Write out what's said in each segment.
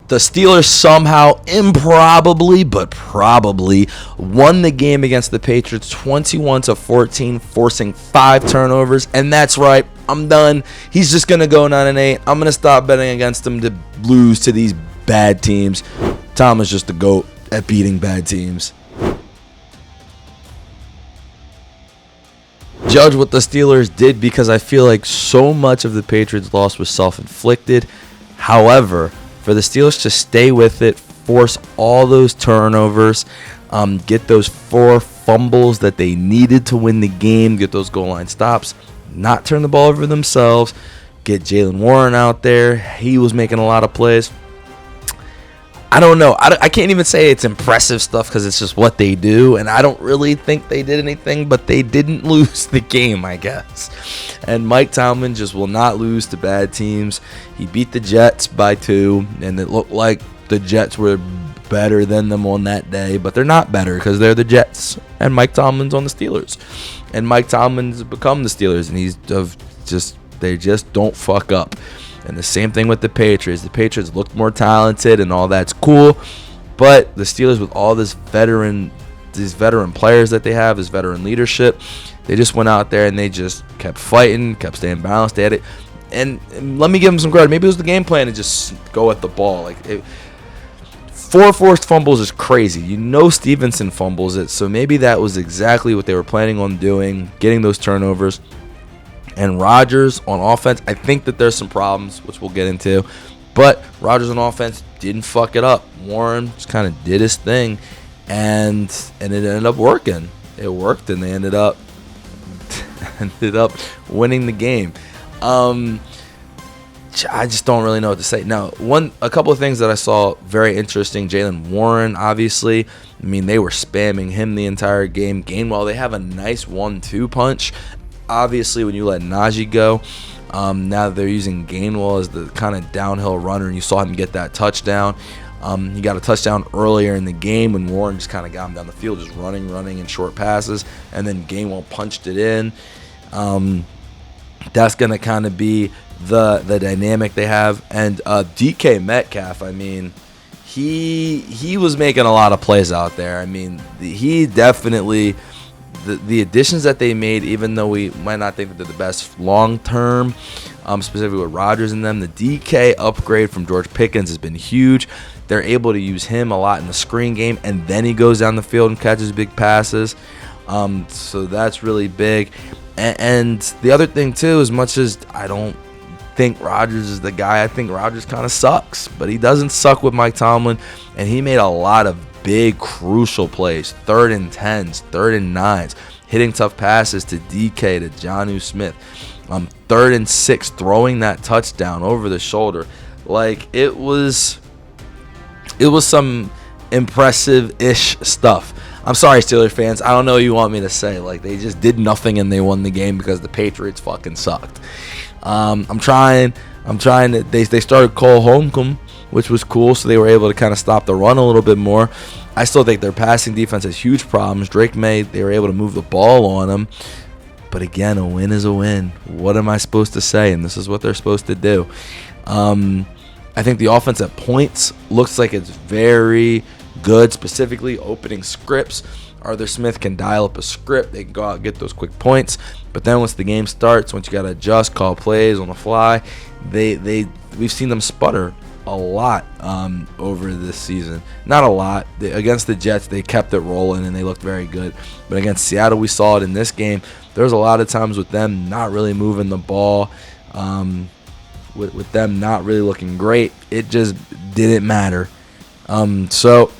The Steelers somehow, improbably, but probably, won the game against the Patriots 21-14, forcing 5 turnovers. And that's right, I'm done. He's just going to go 9-8. I'm going to stop betting against him to lose to these bad teams. Tom is just the GOAT at beating bad teams. Judge what the Steelers did, because I feel like so much of the Patriots' loss was self-inflicted. However, for the Steelers to stay with it, force all those turnovers, get those 4 fumbles that they needed to win the game, get those goal line stops, not turn the ball over themselves, get Jaylen Warren out there. He was making a lot of plays. I don't know. I can't even say it's impressive stuff because it's just what they do, and I don't really think they did anything, but they didn't lose the game, I guess. And Mike Tomlin just will not lose to bad teams. He beat the Jets by 2, and it looked like the Jets were better than them on that day, but they're not better because they're the Jets, and Mike Tomlin's on the Steelers. And Mike Tomlin's become the Steelers, and they just don't fuck up. And the same thing with the Patriots. The Patriots looked more talented and all that's cool, but the Steelers, with all these veteran players that they have, this veteran leadership, they just went out there and they just kept fighting, kept staying balanced. They had it, and let me give them some credit. Maybe it was the game plan to just go at the ball. 4 forced fumbles is crazy. Stevenson fumbles it, so maybe that was exactly what they were planning on doing, getting those turnovers. And Rodgers on offense, I think that there's some problems, which we'll get into. But Rodgers on offense didn't fuck it up. Warren just kind of did his thing, and it ended up working. It worked, and they ended up winning the game. I just don't really know what to say. Now, a couple of things that I saw very interesting. Jaylen Warren, obviously. I mean, they were spamming him the entire game. Gainwell, they have a nice 1-2 punch. Obviously, when you let Najee go, now they're using Gainwell as the kind of downhill runner, and you saw him get that touchdown. He got a touchdown earlier in the game when Warren just kind of got him down the field, just running in short passes, and then Gainwell punched it in. That's going to kind of be the dynamic they have. And DK Metcalf, I mean, he was making a lot of plays out there. I mean, he definitely... The additions that they made, even though we might not think that they're the best long-term, specifically with Rodgers in them, the DK upgrade from George Pickens has been huge. They're able to use him a lot in the screen game, and then he goes down the field and catches big passes. So that's really big. And the other thing, too, as much as I don't think Rodgers is the guy, I think Rodgers kind of sucks. But he doesn't suck with Mike Tomlin, and he made a lot of big, crucial plays, 3rd and 10s, 3rd and 9s, hitting tough passes to DK, to Jonnu Smith, 3rd and 6, throwing that touchdown over the shoulder. It was some impressive-ish stuff. I'm sorry, Steelers fans. I don't know what you want me to say. They just did nothing and they won the game because the Patriots fucking sucked. I'm trying to. They started Cole Holcomb, which was cool, so they were able to kind of stop the run a little bit more. I still think their passing defense has huge problems. Drake May, they were able to move the ball on them. But again, a win is a win. What am I supposed to say? And this is what they're supposed to do. I think the offense at points looks like it's very good, specifically opening scripts. Arthur Smith can dial up a script. They can go out and get those quick points. But then once the game starts, once you got to adjust, call plays on the fly, we've seen them sputter a lot over this season. Not a lot. Against the Jets, they kept it rolling and they looked very good. But against Seattle, we saw it in this game. There was a lot of times with them not really moving the ball, with them not really looking great. It just didn't matter. So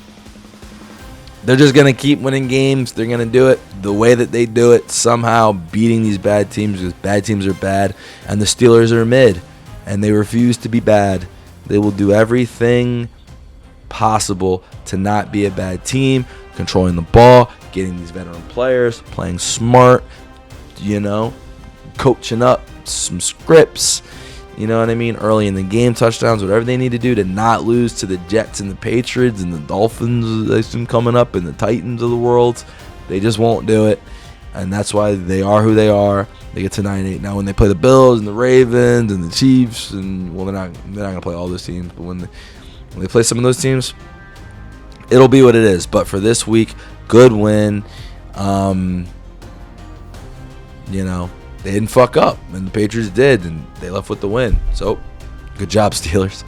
they're just going to keep winning games. They're going to do it the way that they do it, somehow beating these bad teams, because bad teams are bad, and the Steelers are mid, and they refuse to be bad. They will do everything possible to not be a bad team, controlling the ball, getting these veteran players, playing smart, coaching up some scripts, you know what I mean, early in the game, touchdowns, whatever they need to do to not lose to the Jets and the Patriots and the Dolphins that's been coming up and the Titans of the world. They just won't do it, and that's why they are who they are. They get to 9-8. Now when they play the Bills and the Ravens and the Chiefs, and they're not going to play all those teams, but when they play some of those teams, it'll be what it is. But for this week, good win. They didn't fuck up, and the Patriots did, and they left with the win. So, good job, Steelers.